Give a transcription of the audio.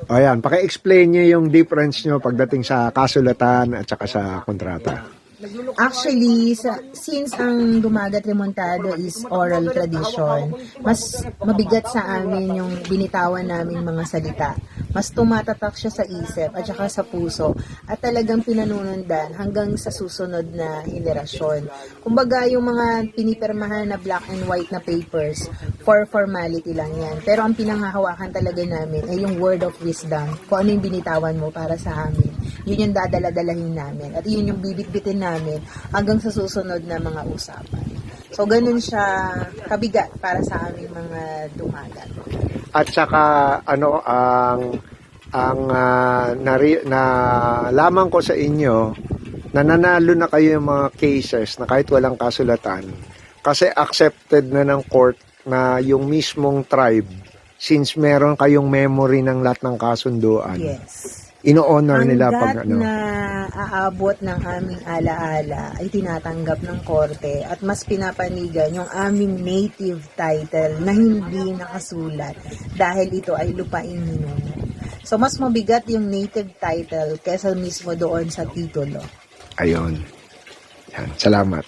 O yan, paki-explain nyo yung difference nyo pagdating sa kasulatan at saka sa kontrata. Actually, since ang Dumagat Remontado is oral tradition, mas mabigat sa amin yung binitawan namin mga salita. Mas tumatatak siya sa isip at saka sa puso at talagang pinanunundan hanggang sa susunod na henerasyon. Kumbaga, yung mga pinipirmahan na black and white na papers, for formality lang yan. Pero ang pinanghahawakan talaga namin ay yung word of wisdom, kung ano yung binitawan mo para sa amin. Yun yung dadala-dalahin namin at yun yung bibit-bitin namin hanggang sa susunod na mga usapan. So, ganun siya kabigat para sa aming mga dumagat. At saka ano nalaman ko sa inyo na nanalo na kayo yung mga cases na kahit walang kasulatan kasi accepted na ng court na yung mismong tribe, since meron kayong memory ng lahat ng kasunduan. Yes. Ino-honor nila pag Hanggat na aabot ng aming alaala ay tinatanggap ng korte at mas pinapanigan yung aming native title na hindi nakasulat dahil ito ay lupaing ninuno. So mas mabigat yung native title kesa mismo doon sa titulo. Ayun. Yan. Salamat.